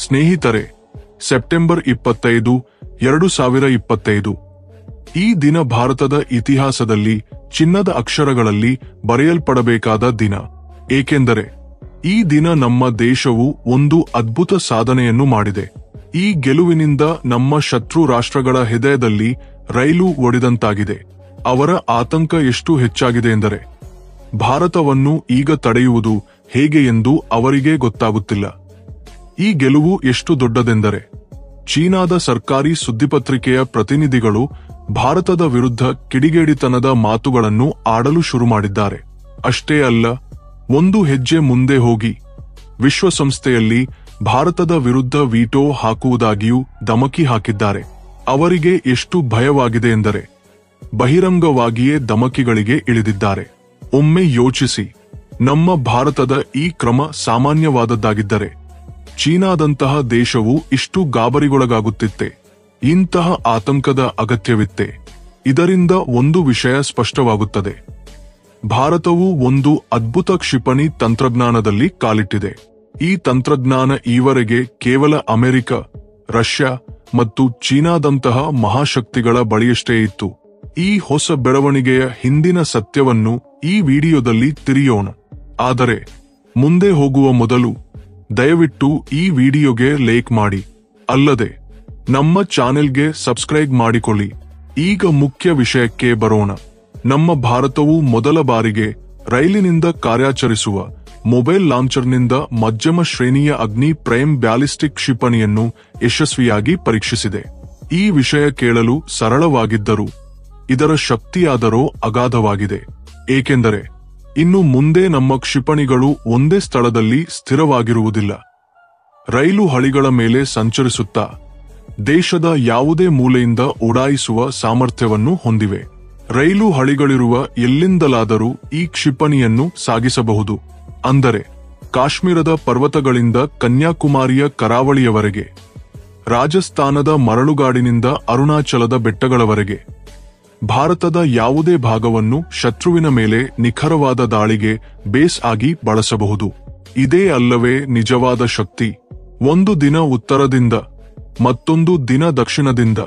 ಸ್ನೇಹಿತರೆ, ಸೆಪ್ಟೆಂಬರ್ 25, 2025 ಈ ದಿನ ಭಾರತದ ಇತಿಹಾಸದಲ್ಲಿ ಚಿನ್ನದ ಅಕ್ಷರಗಳಲ್ಲಿ ಬರೆಯಲ್ಪಡಬೇಕಾದ ದಿನ. ಏಕೆಂದರೆ ಈ ದಿನ ನಮ್ಮ ದೇಶವು ಒಂದು ಅದ್ಭುತ ಸಾಧನೆಯನ್ನು ಮಾಡಿದೆ. ಈ ಗೆಲುವಿನಿಂದ ನಮ್ಮ ಶತ್ರು ರಾಷ್ಟ್ರಗಳ ಹೃದಯದಲ್ಲಿ ರೈಲು ಒಡೆದಂತಾಗಿದೆ. ಅವರ ಆತಂಕ ಎಷ್ಟು ಹೆಚ್ಚಾಗಿದೆ ಎಂದರೆ ಭಾರತವನ್ನು ಈಗ ತಡೆಯುವುದು ಹೇಗೆ ಎಂದು ಅವರಿಗೆ ಗೊತ್ತಾಗುತ್ತಿಲ್ಲ. ಈ ಗೆಲುವು ಎಷ್ಟು ದೊಡ್ಡದೆಂದರೆ ಚೀನಾದ ಸರ್ಕಾರಿ ಸುದ್ದಿಪತ್ರಿಕೆಯ ಪ್ರತಿನಿಧಿಗಳು ಭಾರತದ ವಿರುದ್ಧ ಕಿಡಿಗೇಡಿತನದ ಮಾತುಗಳನ್ನು ಆಡಲು ಶುರು ಮಾಡಿದ್ದಾರೆ. ಅಷ್ಟೇ ಅಲ್ಲ, ಒಂದು ಹೆಜ್ಜೆ ಮುಂದೆ ಹೋಗಿ ವಿಶ್ವಸಂಸ್ಥೆಯಲ್ಲಿ ಭಾರತದ ವಿರುದ್ಧ ವೀಟೋ ಹಾಕುವುದಾಗಿಯೂ ಧಮಕಿ ಹಾಕಿದ್ದಾರೆ. ಅವರಿಗೆ ಎಷ್ಟು ಭಯವಾಗಿದೆ ಎಂದರೆ ಬಹಿರಂಗವಾಗಿಯೇ ಧಮಕಿಗಳಿಗೆ ಇಳಿದಿದ್ದಾರೆ. ಒಮ್ಮೆ ಯೋಚಿಸಿ, ನಮ್ಮ ಭಾರತದ ಈ ಕ್ರಮ ಸಾಮಾನ್ಯವಾದದ್ದಾಗಿದ್ದರೆ ಚೀನಾದಂತಹ ದೇಶವು ಇಷ್ಟು ಗಾಬರಿಗೊಳಗಾಗುತ್ತಿತ್ತೆ? ಇಂತಹ ಆತಂಕದ ಅಗತ್ಯವಿತ್ತೆ? ಇದರಿಂದ ಒಂದು ವಿಷಯ ಸ್ಪಷ್ಟವಾಗುತ್ತದೆ. ಭಾರತವು ಒಂದು ಅದ್ಭುತ ಕ್ಷಿಪಣಿ ತಂತ್ರಜ್ಞಾನದಲ್ಲಿ ಕಾಲಿಟ್ಟಿದೆ. ಈ ತಂತ್ರಜ್ಞಾನ ಈವರೆಗೆ ಕೇವಲ ಅಮೆರಿಕ, ರಷ್ಯಾ ಮತ್ತು ಚೀನಾದಂತಹ ಮಹಾಶಕ್ತಿಗಳ ಬಳಿಯಷ್ಟೇ ಇತ್ತು. ಈ ಹೊಸ ಬೆಳವಣಿಗೆಯ ಹಿಂದಿನ ಸತ್ಯವನ್ನು ಈ ವಿಡಿಯೋದಲ್ಲಿ ತಿಳಿಯೋಣ. ಆದರೆ ಮುಂದೆ ಹೋಗುವ ಮೊದಲು ದಯವಿಟ್ಟು ಈ ವಿಡಿಯೋಗೆ ಲೈಕ್ ಮಾಡಿ, ಅಲ್ಲದೆ ನಮ್ಮ ಚಾನೆಲ್ಗೆ ಸಬ್ಸ್ಕ್ರೈಬ್ ಮಾಡಿಕೊಳ್ಳಿ. ಈಗ ಮುಖ್ಯ ವಿಷಯಕ್ಕೆ ಬರೋಣ. ನಮ್ಮ ಭಾರತವು ಮೊದಲ ಬಾರಿಗೆ ರೈಲಿನಿಂದ ಕಾರ್ಯಾಚರಿಸುವ ಮೊಬೈಲ್ ಲಾಂಚರ್ನಿಂದ ಮಧ್ಯಮ ಶ್ರೇಣಿಯ ಅಗ್ನಿ ಪ್ರೈಮ್ ಬ್ಯಾಲಿಸ್ಟಿಕ್ ಕ್ಷಿಪಣಿಯನ್ನು ಯಶಸ್ವಿಯಾಗಿ ಪರೀಕ್ಷಿಸಿದೆ. ಈ ವಿಷಯ ಕೇಳಲು ಸರಳವಾಗಿದ್ದರೂ ಇದರ ಶಕ್ತಿಯಾದರೋ ಅಗಾಧವಾಗಿದೆ. ಏಕೆಂದರೆ ಇನ್ನು ಮುಂದೆ ನಮ್ಮ ಕ್ಷಿಪಣಿಗಳು ಒಂದೇ ಸ್ಥಳದಲ್ಲಿ ಸ್ಥಿರವಾಗಿರುವುದಿಲ್ಲ. ರೈಲು ಹಳಿಗಳ ಮೇಲೆ ಸಂಚರಿಸುತ್ತಾ ದೇಶದ ಯಾವುದೇ ಮೂಲೆಯಿಂದ ಉಡಾಯಿಸುವ ಸಾಮರ್ಥ್ಯವನ್ನು ಹೊಂದಿವೆ. ರೈಲು ಹಳಿಗಳಿರುವ ಎಲ್ಲಿಂದಲಾದರೂ ಈ ಕ್ಷಿಪಣಿಯನ್ನು ಸಾಗಿಸಬಹುದು. ಅಂದರೆ ಕಾಶ್ಮೀರದ ಪರ್ವತಗಳಿಂದ ಕನ್ಯಾಕುಮಾರಿಯ ಕರಾವಳಿಯವರೆಗೆ, ರಾಜಸ್ಥಾನದ ಮರಳುಗಾಡಿನಿಂದ ಅರುಣಾಚಲದ ಬೆಟ್ಟಗಳವರೆಗೆ ಭಾರತದ ಯಾವುದೇ ಭಾಗವನ್ನು ಶತ್ರುವಿನ ಮೇಲೆ ನಿಖರವಾದ ದಾಳಿಗೆ ಬೇಸ್ ಆಗಿ ಬಳಸಬಹುದು. ಇದೇ ಅಲ್ಲವೇ ನಿಜವಾದ ಶಕ್ತಿ? ಒಂದು ದಿನ ಉತ್ತರದಿಂದ ಮತ್ತೊಂದು ದಿನ ದಕ್ಷಿಣದಿಂದ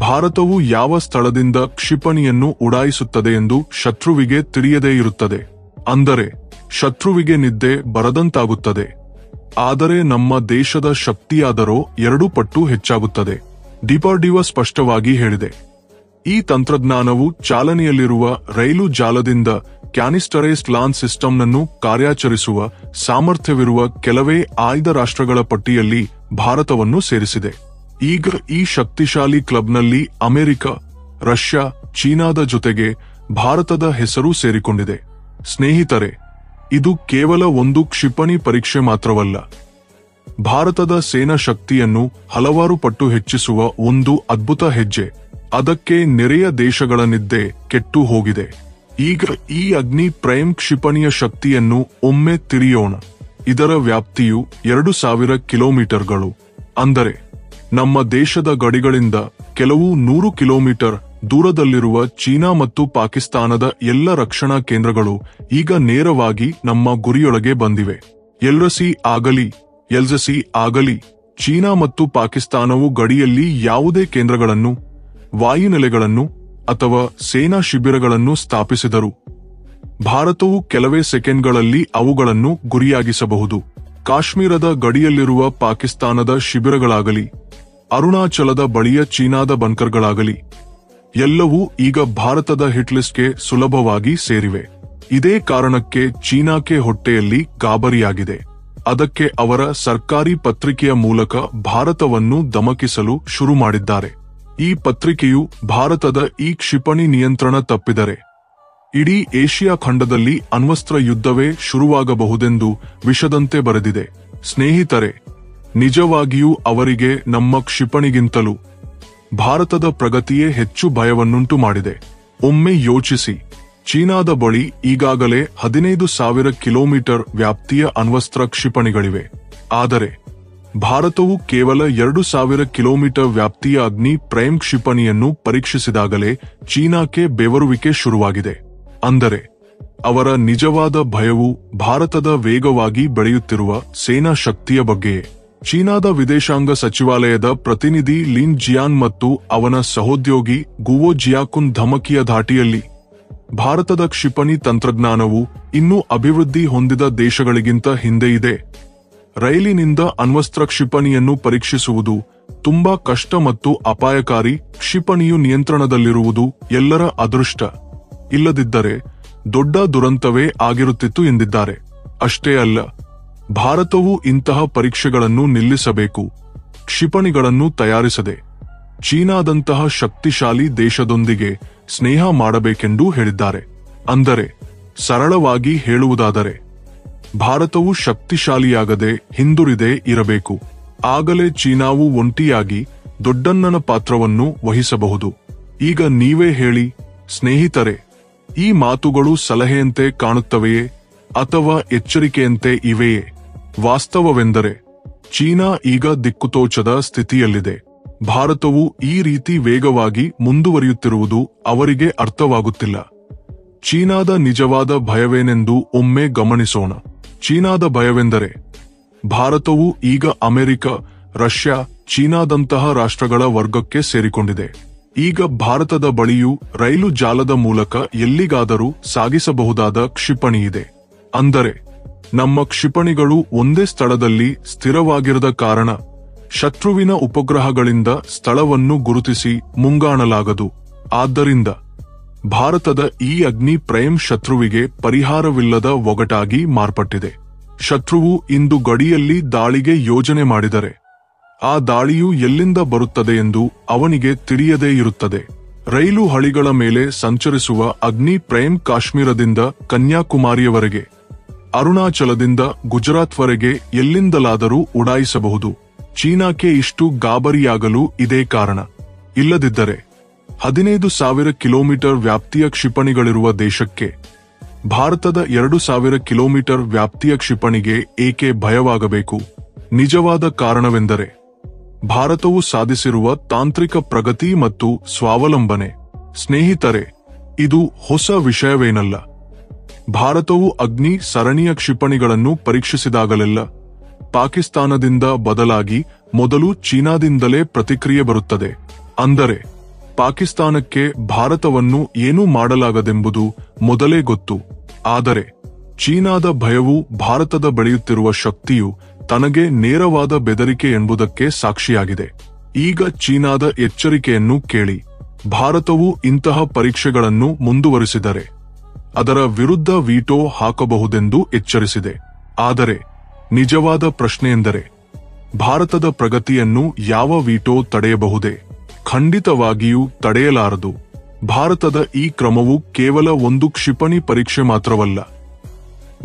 ಭಾರತವು ಯಾವ ಸ್ಥಳದಿಂದ ಕ್ಷಿಪಣಿಯನ್ನು ಉಡಾಯಿಸುತ್ತದೆ ಎಂದು ಶತ್ರುವಿಗೆ ತಿಳಿಯದೇ ಇರುತ್ತದೆ. ಅಂದರೆ ಶತ್ರುವಿಗೆ ನಿದ್ದೆ ಬರದಂತಾಗುತ್ತದೆ. ಆದರೆ ನಮ್ಮ ದೇಶದ ಶಕ್ತಿಯಾದರೋ 2 ಪಟ್ಟು ಹೆಚ್ಚಾಗುತ್ತದೆ. ಡಿಪಾರ್ಡಿಒ ಸ್ಪಷ್ಟವಾಗಿ ಹೇಳಿದೆ. ಈ ತಂತ್ರಜ್ಞಾನವು ಚಾಲನೆಯಲ್ಲಿರುವ ರೈಲು ಜಾಲದಿಂದ ಕ್ಯಾನಿಸ್ಟರೈಸ್ಡ್ ಲಾಂಚ್ ಸಿಸ್ಟಂನನ್ನು ಕಾರ್ಯಾಚರಿಸುವ ಸಾಮರ್ಥ್ಯವಿರುವ ಕೆಲವೇ ಆಯ್ದ ರಾಷ್ಟ್ರಗಳ ಪಟ್ಟಿಯಲ್ಲಿ ಭಾರತವನ್ನು ಸೇರಿಸಿದೆ. ಈಗ ಈ ಶಕ್ತಿಶಾಲಿ ಕ್ಲಬ್ನಲ್ಲಿ ಅಮೆರಿಕ, ರಷ್ಯಾ, ಚೀನಾದ ಜೊತೆಗೆ ಭಾರತದ ಹೆಸರು ಸೇರಿಕೊಂಡಿದೆ. ಸ್ನೇಹಿತರೆ, ಇದು ಕೇವಲ ಒಂದು ಕ್ಷಿಪಣಿ ಪರೀಕ್ಷೆ ಮಾತ್ರವಲ್ಲ. ಭಾರತದ ಸೇನಾ ಶಕ್ತಿಯನ್ನು ಹಲವಾರು ಪಟ್ಟು ಹೆಚ್ಚಿಸುವ ಒಂದು ಅದ್ಭುತ ಹೆಜ್ಜೆ. ಅದಕ್ಕೆ ನೆರೆಯ ದೇಶಗಳ ನಿದ್ದೆ ಕೆಟ್ಟು ಹೋಗಿದೆ. ಈಗ ಈ ಅಗ್ನಿ ಪ್ರೈಮ್ ಕ್ಷಿಪಣಿಯ ಶಕ್ತಿಯನ್ನು ಒಮ್ಮೆ ತಿಳಿಯೋಣ. ಇದರ ವ್ಯಾಪ್ತಿಯು 2000 ಕಿಲೋಮೀಟರ್ಗಳು. ಅಂದರೆ ನಮ್ಮ ದೇಶದ ಗಡಿಗಳಿಂದ ಕೆಲವು 100 ಕಿಲೋಮೀಟರ್ ದೂರದಲ್ಲಿರುವ ಚೀನಾ ಮತ್ತು ಪಾಕಿಸ್ತಾನದ ಎಲ್ಲ ರಕ್ಷಣಾ ಕೇಂದ್ರಗಳು ಈಗ ನೇರವಾಗಿ ನಮ್ಮ ಗುರಿಯೊಳಗೆ ಬಂದಿವೆ. ಎಲ್ಜಸಿ ಆಗಲಿ ಚೀನಾ ಮತ್ತು ಪಾಕಿಸ್ತಾನವು ಗಡಿಯಲ್ಲಿ ಯಾವುದೇ ಕೇಂದ್ರಗಳನ್ನು, ವಾಯುನೆಲೆಗಳನ್ನು ಅಥವಾ ಸೇನಾ ಶಿಬಿರಗಳನ್ನು ಸ್ಥಾಪಿಸಿದರು ಭಾರತವು ಕೆಲವೇ ಸೆಕೆಂಡ್ಗಳಲ್ಲಿ ಅವುಗಳನ್ನು ಗುರಿಯಾಗಿಸಬಹುದು. ಕಾಶ್ಮೀರದ ಗಡಿಯಲ್ಲಿರುವ ಪಾಕಿಸ್ತಾನದ ಶಿಬಿರಗಳಾಗಲಿ, ಅರುಣಾಚಲದ ಬಳಿಯ ಚೀನಾದ ಬಂಕರ್ಗಳಾಗಲಿ, ಎಲ್ಲವೂ ಈಗ ಭಾರತದ ಹಿಟ್ಲಿಸ್ಟ್ಗೆ ಸುಲಭವಾಗಿ ಸೇರಿವೆ. ಇದೇ ಕಾರಣಕ್ಕೆ ಚೀನಾಕ್ಕೆ ಹೊಟ್ಟೆಯಲ್ಲಿ ಗಾಬರಿಯಾಗಿದೆ. ಅದಕ್ಕೆ ಅವರ ಸರ್ಕಾರಿ ಪತ್ರಿಕೆಯ ಮೂಲಕ ಭಾರತವನ್ನು ಧಮಕಿಸಲು ಶುರು ಮಾಡಿದ್ದಾರೆ. ಈ ಪತ್ರಿಕೆಯು ಭಾರತದ ಈ ಕ್ಷಿಪಣಿ ನಿಯಂತ್ರಣ ತಪ್ಪಿದರೆ ಇಡೀ ಏಷ್ಯಾ ಖಂಡದಲ್ಲಿ ಅಣ್ವಸ್ತ್ರ ಯುದ್ಧವೇ ಶುರುವಾಗಬಹುದೆಂದು ವಿಷದಂತೆ ಬರೆದಿದೆ. ಸ್ನೇಹಿತರೆ, ನಿಜವಾಗಿಯೂ ಅವರಿಗೆ ನಮ್ಮ ಕ್ಷಿಪಣಿಗಿಂತಲೂ ಭಾರತದ ಪ್ರಗತಿಯೇ ಹೆಚ್ಚು ಭಯವನ್ನುಂಟು ಮಾಡಿದೆ. ಒಮ್ಮೆ ಯೋಚಿಸಿ, ಚೀನಾದ ಬಳಿ ಈಗಾಗಲೇ 15,000 ಕಿಲೋಮೀಟರ್ ವ್ಯಾಪ್ತಿಯ ಅಣ್ವಸ್ತ್ರ ಕ್ಷಿಪಣಿಗಳಿವೆ. ಆದರೆ ಭಾರತವು ಕೇವಲ 2,000 ಕಿಲೋಮೀಟರ್ ವ್ಯಾಪ್ತಿಯ ಅಗ್ನಿ ಪ್ರೈಮ್ ಕ್ಷಿಪಣಿಯನ್ನು ಪರೀಕ್ಷಿಸಿದಾಗಲೇ ಚೀನಾಕ್ಕೆ ಬೆವರುವಿಕೆ ಶುರುವಾಗಿದೆ. ಅಂದರೆ ಅವರ ನಿಜವಾದ ಭಯವು ಭಾರತದ ವೇಗವಾಗಿ ಬೆಳೆಯುತ್ತಿರುವ ಸೇನಾ ಶಕ್ತಿಯ ಬಗ್ಗೆಯೇ. ಚೀನಾದ ವಿದೇಶಾಂಗ ಸಚಿವಾಲಯದ ಪ್ರತಿನಿಧಿ ಲಿನ್ ಜಿಯಾನ್ ಮತ್ತು ಅವನ ಸಹೋದ್ಯೋಗಿ ಗುವೋ ಜಿಯಾಕುನ್ ಧಮಕಿಯ ಧಾಟಿಯಲ್ಲಿ ಭಾರತದ ಕ್ಷಿಪಣಿ ತಂತ್ರಜ್ಞಾನವು ಇನ್ನೂ ಅಭಿವೃದ್ಧಿ ಹೊಂದಿದ ದೇಶಗಳಿಗಿಂತ ಹಿಂದೆ ಇದೆ. ರೈಲಿನಿಂದ ಅಣ್ವಸ್ತ್ರ ಕ್ಷಿಪಣಿಯನ್ನು ಪರೀಕ್ಷಿಸುವುದು ತುಂಬಾ ಕಷ್ಟ ಮತ್ತು ಅಪಾಯಕಾರಿ. ಕ್ಷಿಪಣಿಯು ನಿಯಂತ್ರಣದಲ್ಲಿರುವುದು ಎಲ್ಲರ ಅದೃಷ್ಟ. ಇಲ್ಲದಿದ್ದರೆ ದೊಡ್ಡ ದುರಂತವೇ ಆಗಿರುತ್ತಿತ್ತು ಎಂದಿದ್ದಾರೆ. ಅಷ್ಟೇ ಅಲ್ಲ, ಭಾರತವು ಇಂತಹ ಪರೀಕ್ಷೆಗಳನ್ನು ನಿಲ್ಲಿಸಬೇಕು. ಕ್ಷಿಪಣಿಗಳನ್ನು ತಯಾರಿಸದೆ ಚೀನಾದಂತಹ ಶಕ್ತಿಶಾಲಿ ದೇಶದೊಂದಿಗೆ ಸ್ನೇಹ ಮಾಡಬೇಕೆಂದು ಹೇಳಿದ್ದಾರೆ. ಅಂದರೆ ಸರಳವಾಗಿ ಹೇಳುವುದಾದರೆ ಭಾರತವು ಶಕ್ತಿಶಾಲಿಯಾಗದೆ ಹಿಂದುಳಿದೇ ಇರಬೇಕು. ಆಗಲೇ ಚೀನಾವು ಒಂಟಿಯಾಗಿ ದೊಡ್ಡಣ್ಣನ ಪಾತ್ರವನ್ನು ವಹಿಸಬಹುದು. ಈಗ ನೀವೇ ಹೇಳಿ ಸ್ನೇಹಿತರೆ, ಈ ಮಾತುಗಳು ಸಲಹೆಯಂತೆ ಕಾಣುತ್ತವೆಯೇ ಅಥವಾ ಎಚ್ಚರಿಕೆಯಂತೆ ಇವೆಯೇ? ವಾಸ್ತವವೆಂದರೆ ಚೀನಾ ಈಗ ದಿಕ್ಕುತೋಚದ ಸ್ಥಿತಿಯಲ್ಲಿದೆ. ಭಾರತವು ಈ ರೀತಿ ವೇಗವಾಗಿ ಮುಂದುವರಿಯುತ್ತಿರುವುದು ಅವರಿಗೆ ಅರ್ಥವಾಗುತ್ತಿಲ್ಲ. ಚೀನಾದ ನಿಜವಾದ ಭಯವೇನೆಂದು ಒಮ್ಮೆ ಗಮನಿಸೋಣ. ಚೀನಾದ ಭಯವೆಂದರೆ ಭಾರತವು ಈಗ ಅಮೆರಿಕ, ರಷ್ಯಾ, ಚೀನಾದಂತಹ ರಾಷ್ಟ್ರಗಳ ವರ್ಗಕ್ಕೆ ಸೇರಿಕೊಂಡಿದೆ. ಈಗ ಭಾರತದ ಬಳಿಯೂ ರೈಲು ಜಾಲದ ಮೂಲಕ ಎಲ್ಲಿಗಾದರೂ ಸಾಗಿಸಬಹುದಾದ ಕ್ಷಿಪಣಿ ಇದೆ. ಅಂದರೆ ನಮ್ಮ ಕ್ಷಿಪಣಿಗಳು ಒಂದೇ ಸ್ಥಳದಲ್ಲಿ ಸ್ಥಿರವಾಗಿರದ ಕಾರಣ ಶತ್ರುವಿನ ಉಪಗ್ರಹಗಳಿಂದ ಸ್ಥಳವನ್ನು ಗುರುತಿಸಿ ಮುಂಗಾಣಲಾಗದು. ಆದ್ದರಿಂದ ಭಾರತದ ಈ ಅಗ್ನಿ ಪ್ರೈಮ್ ಶತ್ರುವಿಗೆ ಪರಿಹಾರವಿಲ್ಲದ ಒಗಟಾಗಿ ಮಾರ್ಪಟ್ಟಿದೆ. ಶತ್ರುವು ಇಂದು ಗಡಿಯಲ್ಲಿ ದಾಳಿಗೆ ಯೋಜನೆ ಮಾಡಿದರೆ ಆ ದಾಳಿಯು ಎಲ್ಲಿಂದ ಬರುತ್ತದೆ ಎಂದು ಅವನಿಗೆ ತಿಳಿಯದೇ ಇರುತ್ತದೆ. ರೈಲು ಹಳಿಗಳ ಮೇಲೆ ಸಂಚರಿಸುವ ಅಗ್ನಿ ಪ್ರೈಮ್ ಕಾಶ್ಮೀರದಿಂದ ಕನ್ಯಾಕುಮಾರಿಯವರೆಗೆ, ಅರುಣಾಚಲದಿಂದ ಗುಜರಾತ್ವರೆಗೆ ಎಲ್ಲಿಂದಲಾದರೂ ಉಡಾಯಿಸಬಹುದು. ಚೀನಾಕ್ಕೆ ಇಷ್ಟು ಗಾಬರಿಯಾಗಲು ಇದೇ ಕಾರಣ. ಇಲ್ಲದಿದ್ದರೆ 15,000 ಕಿಲೋಮೀಟರ್ ವ್ಯಾಪ್ತಿಯ ಕ್ಷಿಪಣಿಗಳಿರುವ ದೇಶಕ್ಕೆ ಭಾರತದ 2,000 ಕಿಲೋಮೀಟರ್ ವ್ಯಾಪ್ತಿಯ ಕ್ಷಿಪಣಿಗೆ ಏಕೆ ಭಯವಾಗಬೇಕು? ನಿಜವಾದ ಕಾರಣವೆಂದರೆ ಭಾರತವು ಸಾಧಿಸಿರುವ ತಾಂತ್ರಿಕ ಪ್ರಗತಿ ಮತ್ತು ಸ್ವಾವಲಂಬನೆ. ಸ್ನೇಹಿತರೆ, ಇದು ಹೊಸ ವಿಷಯವೇನಲ್ಲ. ಭಾರತವು ಅಗ್ನಿ ಸರಣಿಯ ಕ್ಷಿಪಣಿಗಳನ್ನು ಪರೀಕ್ಷಿಸಿದಾಗಲೆಲ್ಲ ಪಾಕಿಸ್ತಾನದಿಂದ ಬದಲಾಗಿ ಮೊದಲು ಚೀನಾದಿಂದಲೇ ಪ್ರತಿಕ್ರಿಯೆ ಬರುತ್ತದೆ. ಅಂದರೆ ಪಾಕಿಸ್ತಾನಕ್ಕೆ ಭಾರತವನ್ನು ಏನೂ ಮಾಡಲಾಗದೆಂಬುದು ಮೊದಲೇ ಗೊತ್ತು. ಆದರೆ ಚೀನಾದ ಭಯವು ಭಾರತದ ಬೆಳೆಯುತ್ತಿರುವ ಶಕ್ತಿಯು ತನಗೆ ನೇರವಾದ ಬೆದರಿಕೆ ಎಂಬುದಕ್ಕೆ ಸಾಕ್ಷಿಯಾಗಿದೆ. ಈಗ ಚೀನಾದ ಎಚ್ಚರಿಕೆಯನ್ನು ಕೇಳಿ. ಭಾರತವು ಇಂತಹ ಪರೀಕ್ಷೆಗಳನ್ನು ಮುಂದುವರಿಸಿದರೆ ಅದರ ವಿರುದ್ಧ ವೀಟೋ ಹಾಕಬಹುದೆಂದು ಎಚ್ಚರಿಸಿದೆ. ಆದರೆ ನಿಜವಾದ ಪ್ರಶ್ನೆಯೆಂದರೆ ಭಾರತದ ಪ್ರಗತಿಯನ್ನು ಯಾವ ವೀಟೋ ತಡೆಯಬಹುದೇ? ಖಂಡಿತವಾಗಿಯೂ ತಡೆಯಲಾರದು. ಭಾರತದ ಈ ಕ್ರಮವು ಕೇವಲ ಒಂದು ಕ್ಷಿಪಣಿ ಪರೀಕ್ಷೆ ಮಾತ್ರವಲ್ಲ.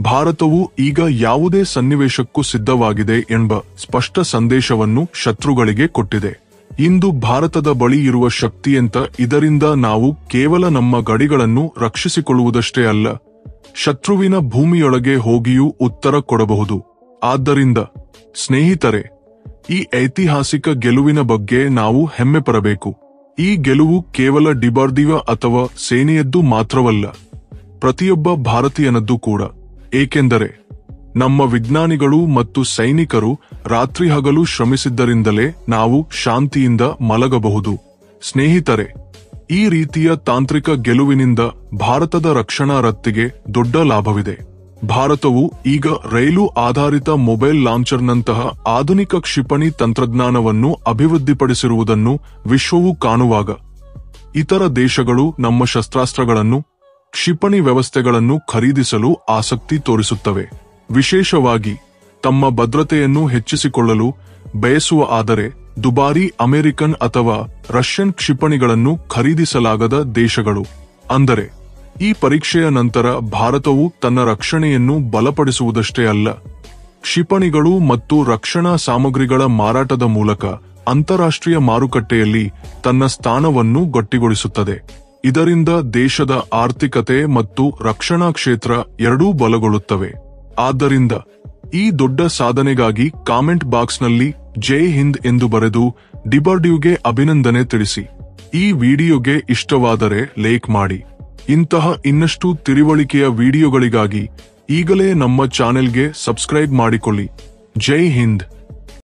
ಭಾರತವು ಈಗ ಯಾವುದೇ ಸನ್ನಿವೇಶಕ್ಕೂ ಸಿದ್ಧವಾಗಿದೆ ಎಂಬ ಸ್ಪಷ್ಟ ಸಂದೇಶವನ್ನು ಶತ್ರುಗಳಿಗೆ ಕೊಟ್ಟಿದೆ. ಇಂದು ಭಾರತದ ಬಳಿ ಇರುವ ಶಕ್ತಿಯಂತ ಇದರಿಂದ ನಾವು ಕೇವಲ ನಮ್ಮ ಗಡಿಗಳನ್ನು ರಕ್ಷಿಸಿಕೊಳ್ಳುವುದಷ್ಟೇ ಅಲ್ಲ, ಶತ್ರುವಿನ ಭೂಮಿಯೊಳಗೆ ಹೋಗಿಯೂ ಉತ್ತರ ಕೊಡಬಹುದು. ಆದ್ದರಿಂದ ಸ್ನೇಹಿತರೆ, ಈ ಐತಿಹಾಸಿಕ ಗೆಲುವಿನ ಬಗ್ಗೆ ನಾವು ಹೆಮ್ಮೆ ಪಡಬೇಕು. ಈ ಗೆಲುವು ಕೇವಲ ಡಿಬಾರ್ದಿವ ಅಥವಾ ಸೇನೆಯದ್ದು ಮಾತ್ರವಲ್ಲ, ಪ್ರತಿಯೊಬ್ಬ ಭಾರತೀಯನದ್ದು ಕೂಡ. ಏಕೆಂದರೆ ನಮ್ಮ ವಿಜ್ಞಾನಿಗಳು ಮತ್ತು ಸೈನಿಕರು ರಾತ್ರಿ ಹಗಲು ಶ್ರಮಿಸಿದ್ದರಿಂದಲೇ ನಾವು ಶಾಂತಿಯಿಂದ ಮಲಗಬಹುದು. ಸ್ನೇಹಿತರೆ, ಈ ರೀತಿಯ ತಾಂತ್ರಿಕ ಗೆಲುವಿನಿಂದ ಭಾರತದ ರಕ್ಷಣಾ ರಫ್ತಿಗೆ ದೊಡ್ಡ ಲಾಭವಿದೆ. ಭಾರತವು ಈಗ ರೈಲು ಆಧಾರಿತ ಮೊಬೈಲ್ ಲಾಂಚರ್ನಂತಹ ಆಧುನಿಕ ಕ್ಷಿಪಣಿ ತಂತ್ರಜ್ಞಾನವನ್ನು ಅಭಿವೃದ್ಧಿಪಡಿಸಿರುವುದನ್ನು ವಿಶ್ವವು ಕಾಣುವಾಗ ಇತರ ದೇಶಗಳು ನಮ್ಮ ಶಸ್ತ್ರಾಸ್ತ್ರಗಳನ್ನು, ಕ್ಷಿಪಣಿ ವ್ಯವಸ್ಥೆಗಳನ್ನು ಖರೀದಿಸಲು ಆಸಕ್ತಿ ತೋರಿಸುತ್ತವೆ. ವಿಶೇಷವಾಗಿ ತಮ್ಮ ಭದ್ರತೆಯನ್ನು ಹೆಚ್ಚಿಸಿಕೊಳ್ಳಲು ಬಯಸುವ ಆದರೆ ದುಬಾರಿ ಅಮೆರಿಕನ್ ಅಥವಾ ರಷ್ಯನ್ ಕ್ಷಿಪಣಿಗಳನ್ನು ಖರೀದಿಸಲಾಗದ ದೇಶಗಳು. ಅಂದರೆ ಈ ಪರೀಕ್ಷೆಯ ನಂತರ ಭಾರತವು ತನ್ನ ರಕ್ಷಣೆಯನ್ನು ಬಲಪಡಿಸುವುದಷ್ಟೇ ಅಲ್ಲ, ಕ್ಷಿಪಣಿಗಳು ಮತ್ತು ರಕ್ಷಣಾ ಸಾಮಗ್ರಿಗಳ ಮಾರಾಟದ ಮೂಲಕ ಅಂತಾರಾಷ್ಟ್ರೀಯ ಮಾರುಕಟ್ಟೆಯಲ್ಲಿ ತನ್ನ ಸ್ಥಾನವನ್ನು ಗಟ್ಟಿಗೊಳಿಸುತ್ತದೆ. ಇದರಿಂದ ದೇಶದ ಆರ್ಥಿಕತೆ ಮತ್ತು ರಕ್ಷಣಾ ಕ್ಷೇತ್ರ ಎರಡೂ ಬಲಗೊಳ್ಳುತ್ತವೆ. ಆದ್ದರಿಂದ ಈ ದೊಡ್ಡ ಸಾಧನೆಗಾಗಿ ಕಾಮೆಂಟ್ ಬಾಕ್ಸ್ನಲ್ಲಿ ಜೈ ಹಿಂದ್ ಎಂದು ಬರೆದು ಡಿಬಾರ್ಡ್ಯೂಗೆ ಅಭಿನಂದನೆ ತಿಳಿಸಿ. ಈ ವಿಡಿಯೋಗೆ ಇಷ್ಟವಾದರೆ ಲೈಕ್ ಮಾಡಿ. ಇಂತಹ ಇನ್ನಷ್ಟು ತಿಳುವಳಿಕೆಯ ವಿಡಿಯೋಗಳಿಗಾಗಿ ಈಗಲೇ ನಮ್ಮ ಚಾನೆಲ್ಗೆ ಸಬ್ಸ್ಕ್ರೈಬ್ ಮಾಡಿಕೊಳ್ಳಿ. ಜೈ ಹಿಂದ್.